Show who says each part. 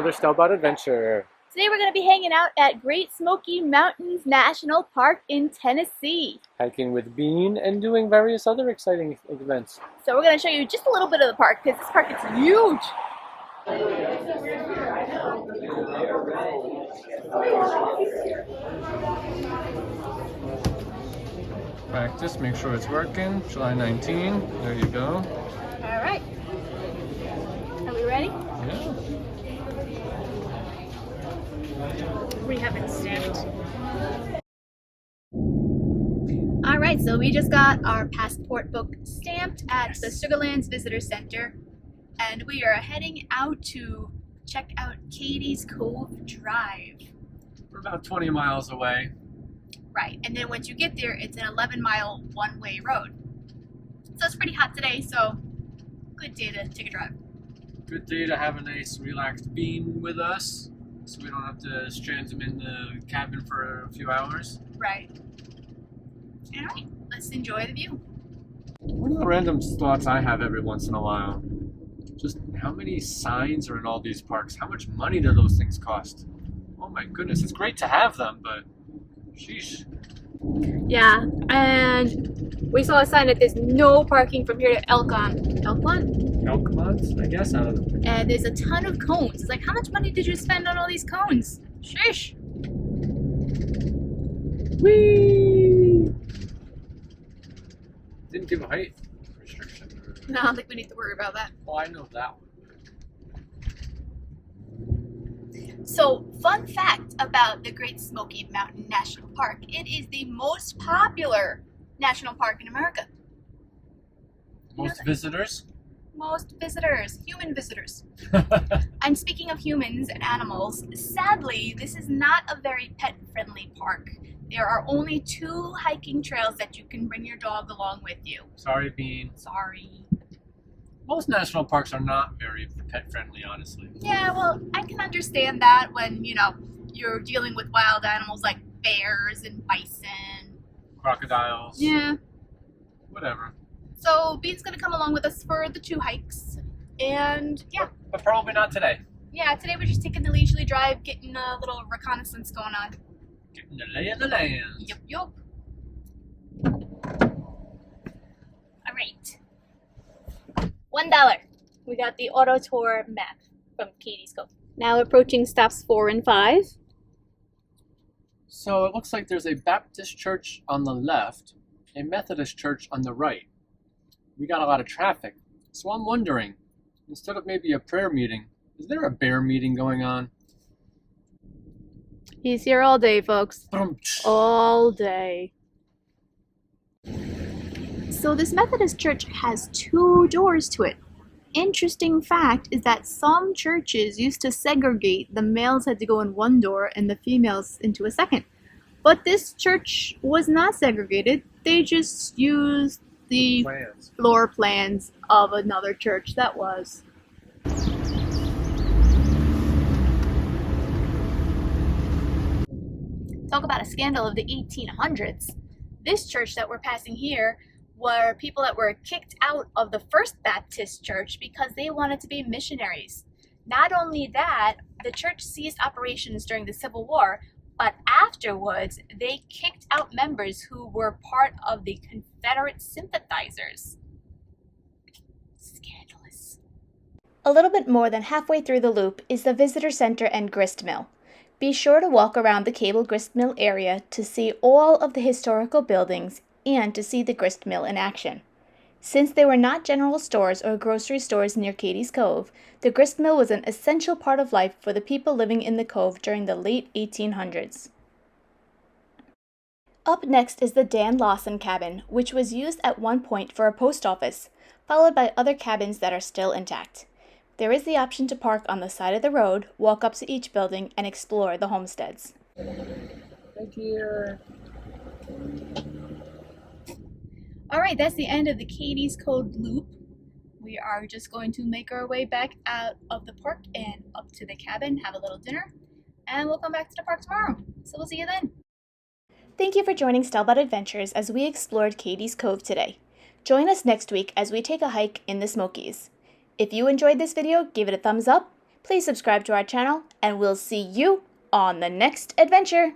Speaker 1: another Stelbot Adventure.
Speaker 2: Today we're going to be hanging out at Great Smoky Mountains National Park in Tennessee.
Speaker 1: Hiking with Bean and doing various other exciting events.
Speaker 2: So we're going to show you just a little bit of the park because this park is huge.
Speaker 1: Practice, make sure it's working. July 19, there you go.
Speaker 2: All right. Are we ready?
Speaker 1: Yeah.
Speaker 2: We haven't stamped. All right, so we just got our passport book stamped at the Sugarlands Visitor Center, and we are heading out to check out Cades Cove Drive.
Speaker 1: We're about 20 miles away.
Speaker 2: Right, and then once you get there, it's an 11-mile one-way road. So it's pretty hot today, so good day to take a drive.
Speaker 1: Good day to have a nice relaxed Bean with us, so we don't have to strand him in the cabin for a few hours.
Speaker 2: Right. All right, let's enjoy the view.
Speaker 1: One of the random thoughts I have every once in a while, just how many signs are in all these parks? How much money do those things cost? Oh my goodness, it's great to have them, but sheesh.
Speaker 2: Yeah, and we saw a sign that there's no parking from here to Elkmont,
Speaker 1: Elkmont, I guess, I don't know.
Speaker 2: and there's a ton of cones. It's like, how much money did you spend on all these cones? Sheesh.
Speaker 1: Whee! Didn't give a height restriction.
Speaker 2: No, I don't think we need to worry about that.
Speaker 1: Oh, I know that one.
Speaker 2: So, fun fact about the Great Smoky Mountain National Park. It is the most popular national park in America.
Speaker 1: Most visitors?
Speaker 2: Most visitors, human visitors. And speaking of humans and animals, sadly, this is not a very pet-friendly park. There are only 2 hiking trails that you can bring your dog along with you.
Speaker 1: Sorry, Bean.
Speaker 2: Sorry.
Speaker 1: Most national parks are not very pet-friendly, honestly.
Speaker 2: Yeah, well, I can understand that when, you're dealing with wild animals like bears and bison.
Speaker 1: Crocodiles.
Speaker 2: Yeah.
Speaker 1: Whatever.
Speaker 2: So, Bean's going to come along with us for the 2 hikes. And, yeah.
Speaker 1: But probably not today.
Speaker 2: Yeah, today we're just taking the leisurely drive, getting a little reconnaissance going on.
Speaker 1: Getting the lay of the land.
Speaker 2: Yup. All right. $1. We got the auto tour map from Cades Cove. Now approaching stops 4 and 5.
Speaker 1: So it looks like there's a Baptist church on the left, a Methodist church on the right. We got a lot of traffic. So I'm wondering, instead of maybe a prayer meeting, is there a bear meeting going on?
Speaker 2: He's here all day, folks. All day. So this Methodist church has 2 doors to it. Interesting fact is that some churches used to segregate. The males had to go in one door and the females into a second. But this church was not segregated. They just used the floor plans of another church that was. Talk about a scandal of the 1800s. This church that we're passing here were people that were kicked out of the First Baptist Church because they wanted to be missionaries. Not only that, the church ceased operations during the Civil War, but afterwards they kicked out members who were part of the Confederate sympathizers. Scandalous. A little bit more than halfway through the loop is the Visitor Center and Grist Mill. Be sure to walk around the Cable Grist Mill area to see all of the historical buildings and to see the grist mill in action. Since there were not general stores or grocery stores near Cades Cove, the grist mill was an essential part of life for the people living in the cove during the late 1800s. Up next is the Dan Lawson cabin, which was used at one point for a post office, followed by other cabins that are still intact. There is the option to park on the side of the road, walk up to each building, and explore the homesteads.
Speaker 1: Thank you.
Speaker 2: Alright, that's the end of the Cades Cove loop. We are just going to make our way back out of the park and up to the cabin, have a little dinner, and we'll come back to the park tomorrow. So we'll see you then. Thank you for joining Stelbot Adventures as we explored Cades Cove today. Join us next week as we take a hike in the Smokies. If you enjoyed this video, give it a thumbs up, Please subscribe to our channel, and we'll see you on the next adventure.